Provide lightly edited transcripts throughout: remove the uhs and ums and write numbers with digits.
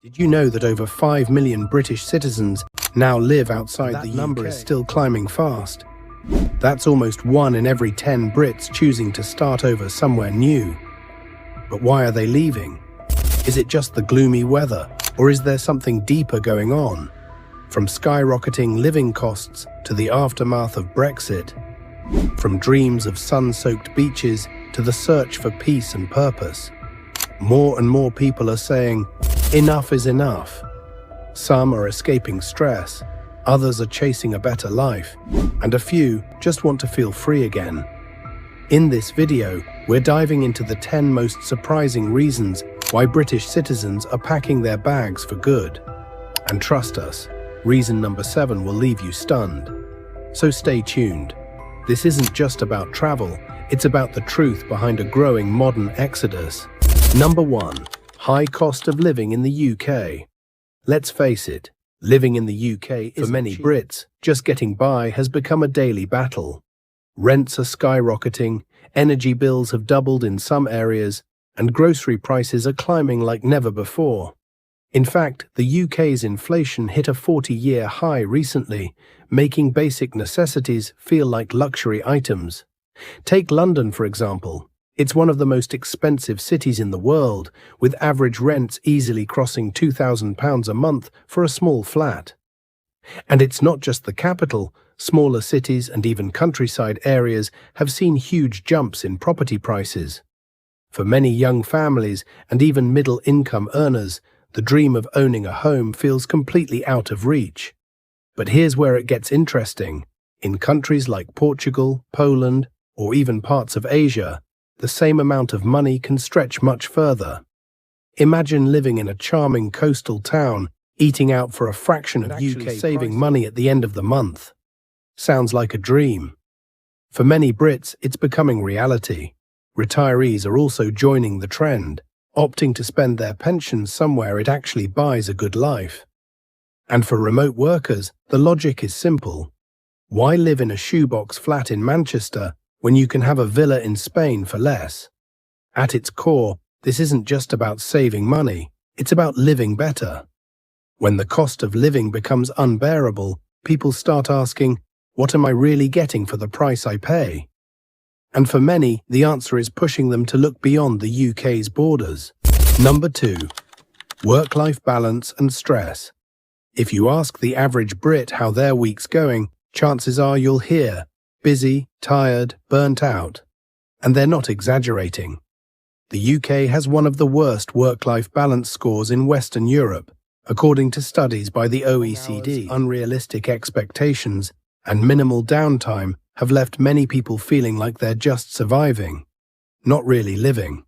Did you know that over 5 million British citizens now live outside the UK? That number is still climbing fast. That's almost 1 in every 10 Brits choosing to start over somewhere new. But why are they leaving? Is it just the gloomy weather, or is there something deeper going on? From skyrocketing living costs to the aftermath of Brexit, from dreams of sun-soaked beaches to the search for peace and purpose, more and more people are saying, enough is enough. Some are escaping stress, others are chasing a better life, and a few just want to feel free again. In this video, we're diving into the 10 most surprising reasons why British citizens are packing their bags for good. And trust us, reason number 7 will leave you stunned. So stay tuned. This isn't just about travel, it's about the truth behind a growing modern exodus. Number 1. High cost of living in the UK. Let's face it, living in the UK for many Brits, just getting by has become a daily battle. Rents are skyrocketing, energy bills have doubled in some areas, and grocery prices are climbing like never before. In fact, the UK's inflation hit a 40-year high recently, making basic necessities feel like luxury items. Take London, for example. It's one of the most expensive cities in the world, with average rents easily crossing £2,000 a month for a small flat. And it's not just the capital. Smaller cities and even countryside areas have seen huge jumps in property prices. For many young families and even middle-income earners, the dream of owning a home feels completely out of reach. But here's where it gets interesting. In countries like Portugal, Poland, or even parts of Asia, the same amount of money can stretch much further. Imagine living in a charming coastal town, eating out for a fraction of UK saving money at the end of the month. Sounds like a dream. For many Brits, it's becoming reality. Retirees are also joining the trend, opting to spend their pensions somewhere it actually buys a good life. And for remote workers, the logic is simple. Why live in a shoebox flat in Manchester when you can have a villa in Spain for less? At its core, this isn't just about saving money, it's about living better. When the cost of living becomes unbearable, people start asking, what am I really getting for the price I pay? And for many, the answer is pushing them to look beyond the UK's borders. Number 2. Work-life balance and stress. If you ask the average Brit how their week's going, chances are you'll hear, busy, tired, burnt out. And they're not exaggerating. The UK has one of the worst work-life balance scores in Western Europe, according to studies by the OECD. Unrealistic expectations and minimal downtime have left many people feeling like they're just surviving, not really living.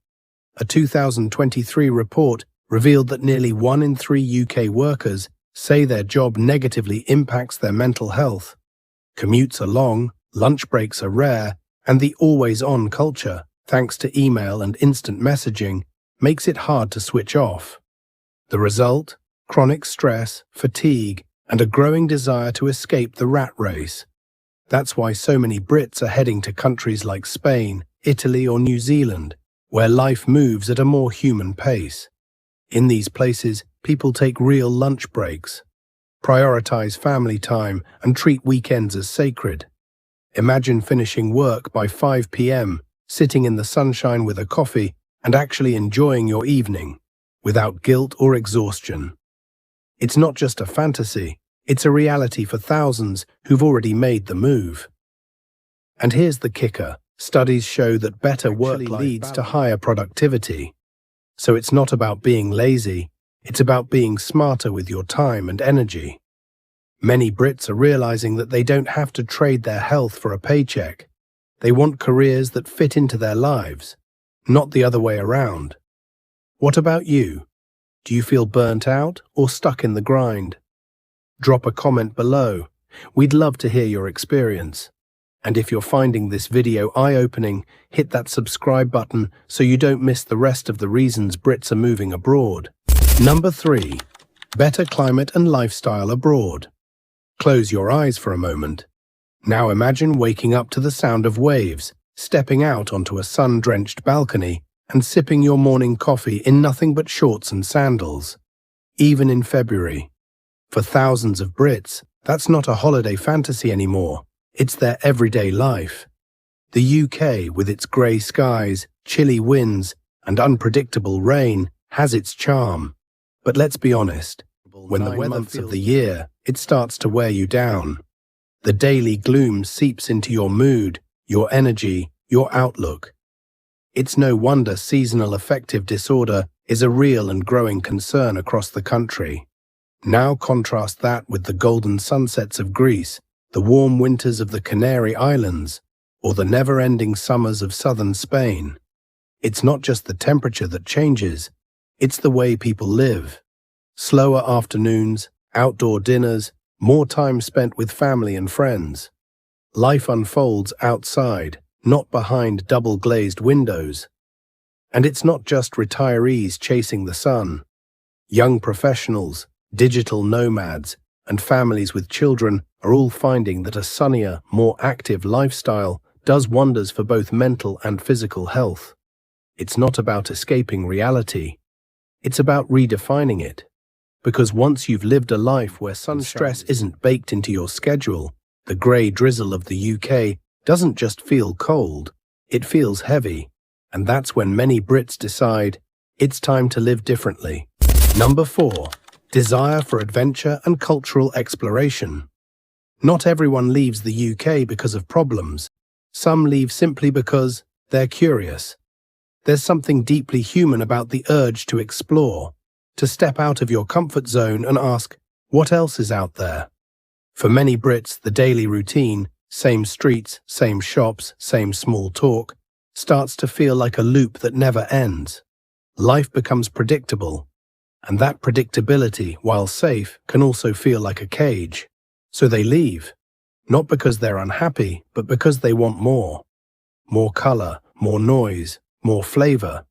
A 2023 report revealed that nearly 1 in 3 UK workers say their job negatively impacts their mental health. Commutes are long, lunch breaks are rare, and the always-on culture, thanks to email and instant messaging, makes it hard to switch off. The result? Chronic stress, fatigue, and a growing desire to escape the rat race. That's why so many Brits are heading to countries like Spain, Italy, or New Zealand, where life moves at a more human pace. In these places, people take real lunch breaks, prioritize family time, and treat weekends as sacred. Imagine finishing work by 5 p.m., sitting in the sunshine with a coffee, and actually enjoying your evening, without guilt or exhaustion. It's not just a fantasy, it's a reality for thousands who've already made the move. And here's the kicker. Studies show that better work leads to higher productivity. So it's not about being lazy, it's about being smarter with your time and energy. Many Brits are realizing that they don't have to trade their health for a paycheck. They want careers that fit into their lives, not the other way around. What about you? Do you feel burnt out or stuck in the grind? Drop a comment below. We'd love to hear your experience. And if you're finding this video eye-opening, hit that subscribe button so you don't miss the rest of the reasons Brits are moving abroad. Number 3. Better climate and lifestyle abroad. Close your eyes for a moment. Now imagine waking up to the sound of waves, stepping out onto a sun-drenched balcony, and sipping your morning coffee in nothing but shorts and sandals. even in February. For thousands of Brits, that's not a holiday fantasy anymore. It's their everyday life. The UK, with its grey skies, chilly winds, and unpredictable rain, has its charm. But let's be honest, when the weather months of the year, it starts to wear you down. The daily gloom seeps into your mood, your energy, your outlook. It's no wonder seasonal affective disorder is a real and growing concern across the country. Now contrast that with the golden sunsets of Greece, the warm winters of the Canary Islands, or the never-ending summers of southern Spain. It's not just the temperature that changes, it's the way people live. Slower afternoons, outdoor dinners, more time spent with family and friends. Life unfolds outside, not behind double-glazed windows. And it's not just retirees chasing the sun. Young professionals, digital nomads, and families with children are all finding that a sunnier, more active lifestyle does wonders for both mental and physical health. It's not about escaping reality. It's about redefining it. Because once you've lived a life where sun stress isn't baked into your schedule, the grey drizzle of the UK doesn't just feel cold, it feels heavy. And that's when many Brits decide it's time to live differently. Number 4. Desire for adventure and cultural exploration. Not everyone leaves the UK because of problems. Some leave simply because they're curious. There's something deeply human about the urge to explore, to step out of your comfort zone and ask, what else is out there? For many Brits, the daily routine, same streets, same shops, same small talk, starts to feel like a loop that never ends. Life becomes predictable, and that predictability, while safe, can also feel like a cage. So they leave, not because they're unhappy, but because they want more. More color, more noise, more flavor.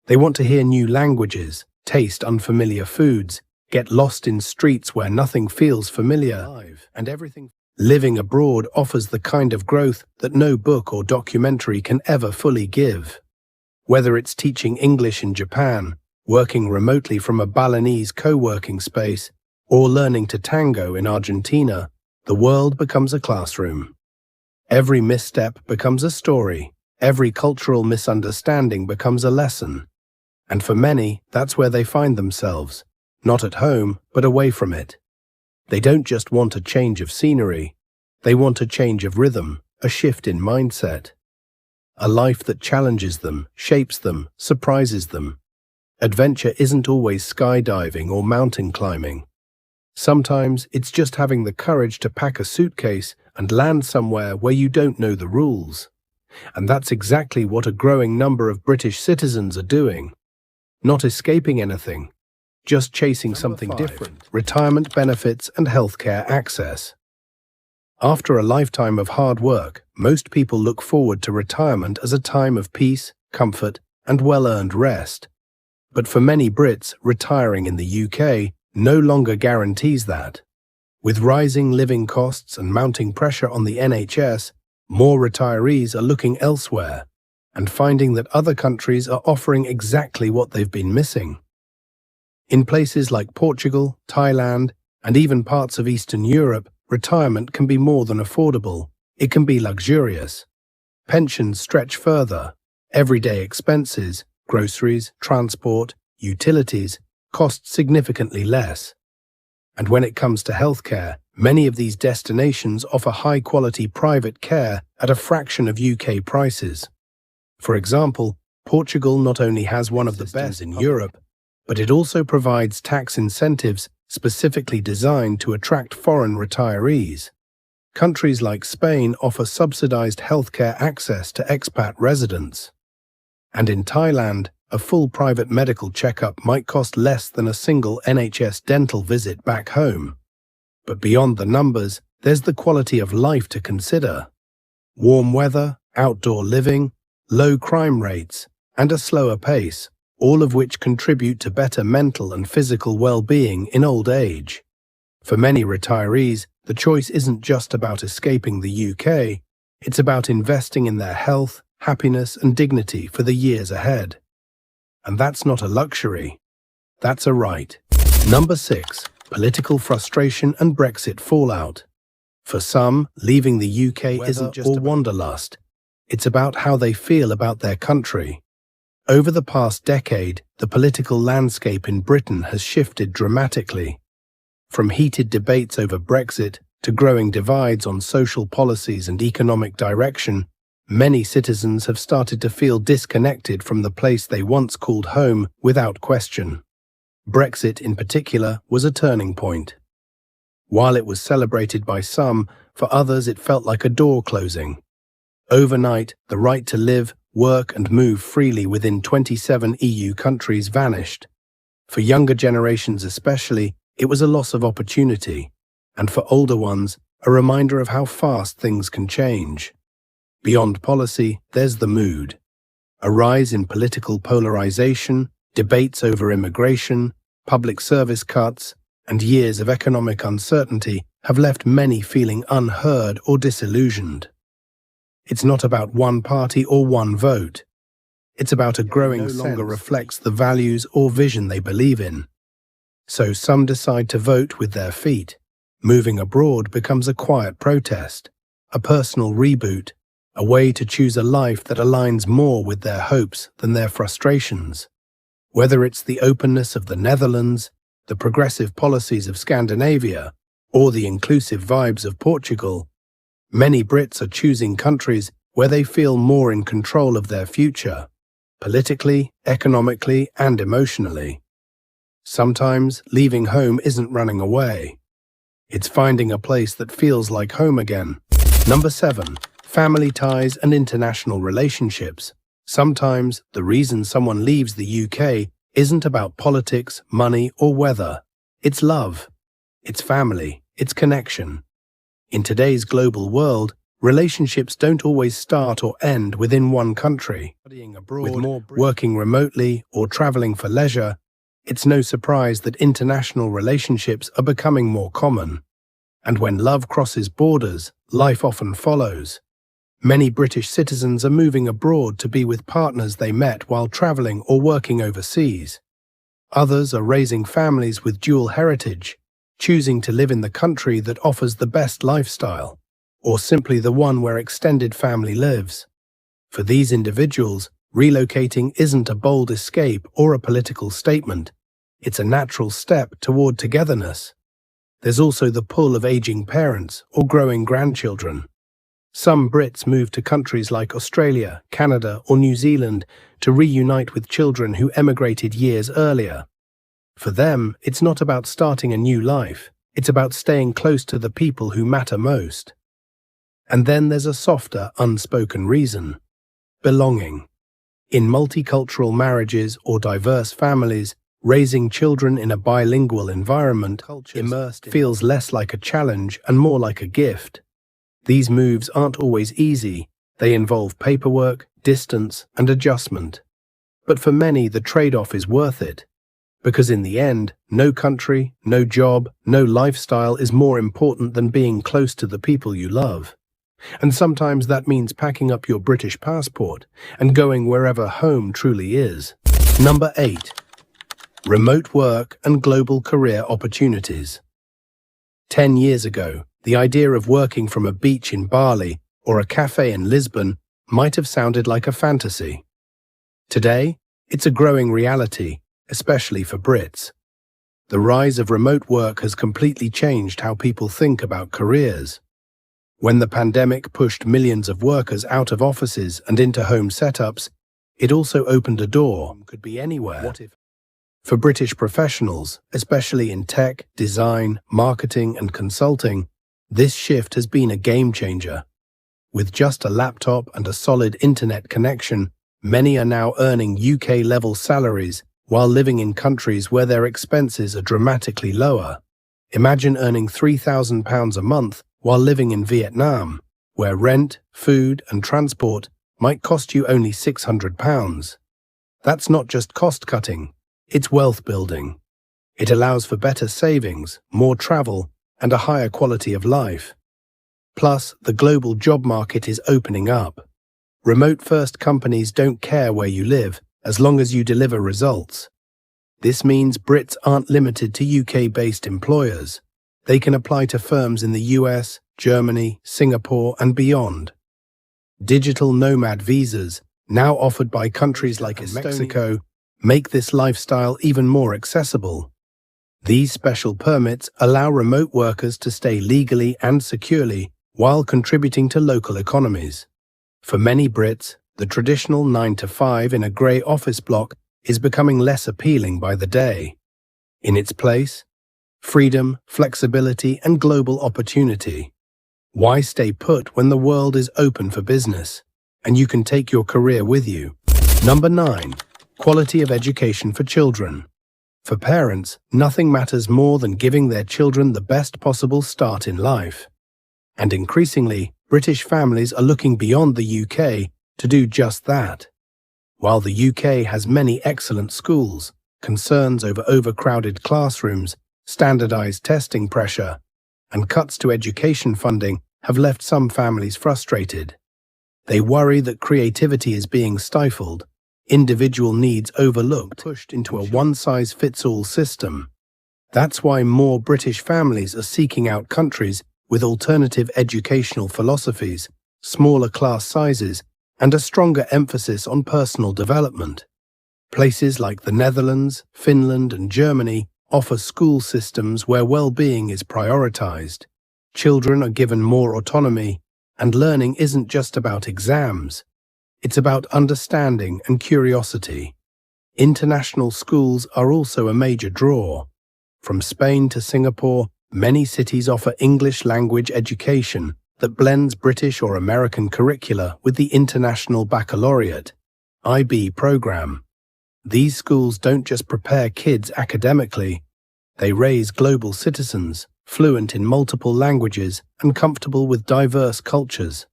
They want to hear new languages, taste unfamiliar foods, get lost in streets where nothing feels familiar, and everything. Living abroad offers the kind of growth that no book or documentary can ever fully give. Whether it's teaching English in Japan, working remotely from a Balinese co-working space, or learning to tango in Argentina, the world becomes a classroom. Every misstep becomes a story. Every cultural misunderstanding becomes a lesson. And for many, that's where they find themselves, not at home, but away from it. They don't just want a change of scenery, they want a change of rhythm, a shift in mindset. A life that challenges them, shapes them, surprises them. Adventure isn't always skydiving or mountain climbing. Sometimes it's just having the courage to pack a suitcase and land somewhere where you don't know the rules. And that's exactly what a growing number of British citizens are doing. Not escaping anything, just chasing something different. Retirement benefits and healthcare access. After a lifetime of hard work, most people look forward to retirement as a time of peace, comfort, and well-earned rest. But for many Brits, retiring in the UK no longer guarantees that. With rising living costs and mounting pressure on the NHS, more retirees are looking elsewhere and finding that other countries are offering exactly what they've been missing. In places like Portugal, Thailand, and even parts of Eastern Europe, retirement can be more than affordable. It can be luxurious. Pensions stretch further. Everyday expenses, groceries, transport, utilities, cost significantly less. And when it comes to healthcare, many of these destinations offer high-quality private care at a fraction of UK prices. For example, Portugal not only has one of the best in Europe, but it also provides tax incentives specifically designed to attract foreign retirees. Countries like Spain offer subsidized healthcare access to expat residents. And in Thailand, a full private medical checkup might cost less than a single NHS dental visit back home. But beyond the numbers, there's the quality of life to consider. Warm weather, outdoor living, low crime rates, and a slower pace, all of which contribute to better mental and physical well-being in old age. For many retirees, the choice isn't just about escaping the UK, it's about investing in their health, happiness, and dignity for the years ahead. And that's not a luxury, that's a right. Number 6. Political frustration and Brexit fallout. For some, leaving the UK isn't just wanderlust. It's about how they feel about their country. Over the past decade, the political landscape in Britain has shifted dramatically. From heated debates over Brexit to growing divides on social policies and economic direction, many citizens have started to feel disconnected from the place they once called home without question. Brexit, in particular, was a turning point. While it was celebrated by some, for others it felt like a door closing. Overnight, the right to live, work and move freely within 27 EU countries vanished. For younger generations especially, it was a loss of opportunity, and for older ones, a reminder of how fast things can change. Beyond policy, there's the mood. A rise in political polarization, debates over immigration, public service cuts, and years of economic uncertainty have left many feeling unheard or disillusioned. It's not about one party or one vote. It's about a growing sense no longer reflects the values or vision they believe in. So some decide to vote with their feet. Moving abroad becomes a quiet protest, a personal reboot, a way to choose a life that aligns more with their hopes than their frustrations. Whether it's the openness of the Netherlands, the progressive policies of Scandinavia, or the inclusive vibes of Portugal, many Brits are choosing countries where they feel more in control of their future, politically, economically, and emotionally. Sometimes leaving home isn't running away. It's finding a place that feels like home again. Number 7. Family ties and international relationships. Sometimes the reason someone leaves the UK isn't about politics, money, or weather. It's love. It's family. It's connection. In today's global world, relationships don't always start or end within one country. Studying abroad, working remotely, or traveling for leisure, it's no surprise that international relationships are becoming more common. And when love crosses borders, life often follows. Many British citizens are moving abroad to be with partners they met while traveling or working overseas. Others are raising families with dual heritage, choosing to live in the country that offers the best lifestyle, or simply the one where extended family lives. For these individuals, relocating isn't a bold escape or a political statement. It's a natural step toward togetherness. There's also the pull of aging parents or growing grandchildren. Some Brits move to countries like Australia, Canada, or New Zealand to reunite with children who emigrated years earlier. For them, it's not about starting a new life. It's about staying close to the people who matter most. And then there's a softer, unspoken reason: belonging. In multicultural marriages or diverse families, raising children in a bilingual environment feels less like a challenge and more like a gift. These moves aren't always easy. They involve paperwork, distance, and adjustment. But for many, the trade-off is worth it. Because in the end, no country, no job, no lifestyle is more important than being close to the people you love. And sometimes that means packing up your British passport and going wherever home truly is. Number 8. Remote work and global career opportunities. 10 years ago, the idea of working from a beach in Bali or a cafe in Lisbon might have sounded like a fantasy. Today, it's a growing reality, especially for Brits. The rise of remote work has completely changed how people think about careers. When the pandemic pushed millions of workers out of offices and into home setups, it also opened a door. Could be anywhere. For British professionals, especially in tech, design, marketing, and consulting, this shift has been a game changer. With just a laptop and a solid internet connection, many are now earning UK-level salaries while living in countries where their expenses are dramatically lower. Imagine earning £3,000 a month while living in Vietnam, where rent, food, and transport might cost you only £600. That's not just cost-cutting, it's wealth building. It allows for better savings, more travel, and a higher quality of life. Plus, the global job market is opening up. Remote-first companies don't care where you live, as long as you deliver results. This means Brits aren't limited to UK-based employers. They can apply to firms in the US, Germany, Singapore, and beyond. Digital nomad visas, now offered by countries like Mexico, make this lifestyle even more accessible. These special permits allow remote workers to stay legally and securely while contributing to local economies. For many Brits, the traditional 9-to-5 in a grey office block is becoming less appealing by the day. In its place, freedom, flexibility, and global opportunity. Why stay put when the world is open for business, and you can take your career with you? Number 9. Quality of education for children. For parents, nothing matters more than giving their children the best possible start in life. And increasingly, British families are looking beyond the UK to do just that. While the UK has many excellent schools, concerns over overcrowded classrooms, standardized testing pressure, and cuts to education funding have left some families frustrated. They worry that creativity is being stifled, individual needs overlooked, pushed into a one-size-fits-all system. That's why more British families are seeking out countries with alternative educational philosophies, smaller class sizes, and a stronger emphasis on personal development. Places like the Netherlands, Finland, and Germany offer school systems where well-being is prioritized. Children are given more autonomy, and learning isn't just about exams. It's about understanding and curiosity. International schools are also a major draw. From Spain to Singapore, many cities offer English language education that blends British or American curricula with the International Baccalaureate (IB) program. These schools don't just prepare kids academically, they raise global citizens, fluent in multiple languages and comfortable with diverse cultures.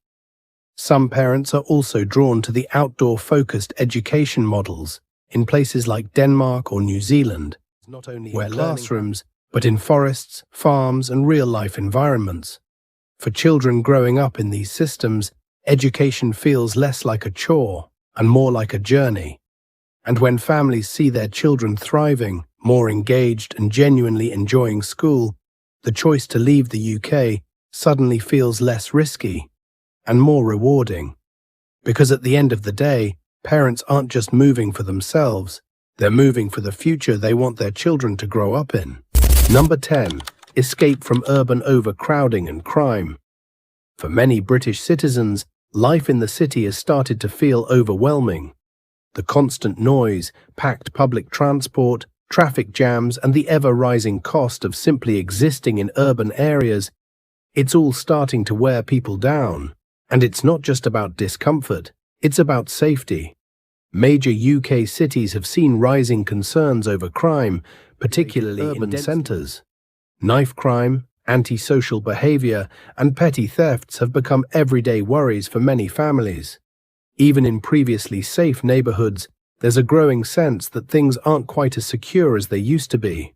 Some parents are also drawn to the outdoor-focused education models in places like Denmark or New Zealand, not only where classrooms, but in forests, farms, and real-life environments. For children growing up in these systems, education feels less like a chore and more like a journey. And when families see their children thriving, more engaged, and genuinely enjoying school, the choice to leave the UK suddenly feels less risky and more rewarding. Because at the end of the day, parents aren't just moving for themselves, they're moving for the future they want their children to grow up in. Number 10. Escape from urban overcrowding and crime. For many British citizens, life in the city has started to feel overwhelming. The constant noise, packed public transport, traffic jams, and the ever-rising cost of simply existing in urban areas, it's all starting to wear people down. And it's not just about discomfort, it's about safety. Major UK cities have seen rising concerns over crime, particularly in urban centres. Knife crime, antisocial behaviour, and petty thefts have become everyday worries for many families. Even in previously safe neighbourhoods, there's a growing sense that things aren't quite as secure as they used to be.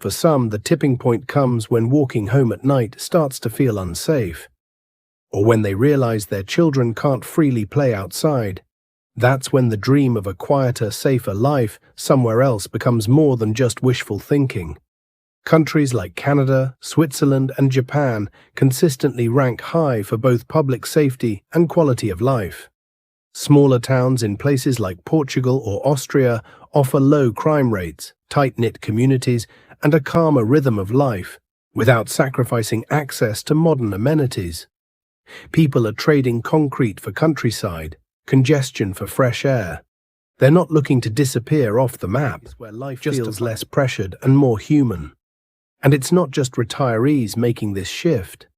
For some, the tipping point comes when walking home at night starts to feel unsafe, or when they realise their children can't freely play outside. That's when the dream of a quieter, safer life somewhere else becomes more than just wishful thinking. Countries like Canada, Switzerland, and Japan consistently rank high for both public safety and quality of life. Smaller towns in places like Portugal or Austria offer low crime rates, tight-knit communities, and a calmer rhythm of life, without sacrificing access to modern amenities. People are trading concrete for countryside, congestion for fresh air. They're not looking to disappear off the map, where life just feels less pressured and more human. And it's not just retirees making this shift.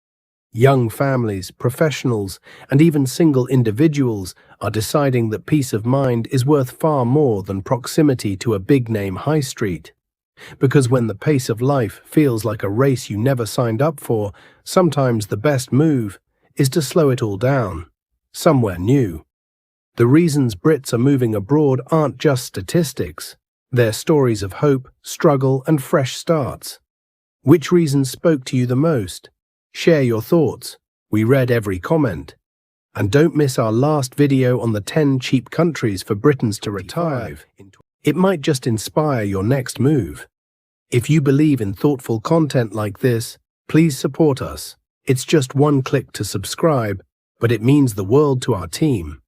Young families, professionals, and even single individuals are deciding that peace of mind is worth far more than proximity to a big-name high street. Because when the pace of life feels like a race you never signed up for, sometimes the best move is to slow it all down, somewhere new. The reasons Brits are moving abroad aren't just statistics. They're stories of hope, struggle, and fresh starts. Which reasons spoke to you the most? Share your thoughts. We read every comment. And don't miss our last video on the 10 cheap countries for Britons to retire. It might just inspire your next move. If you believe in thoughtful content like this, please support us. It's just one click to subscribe, but it means the world to our team.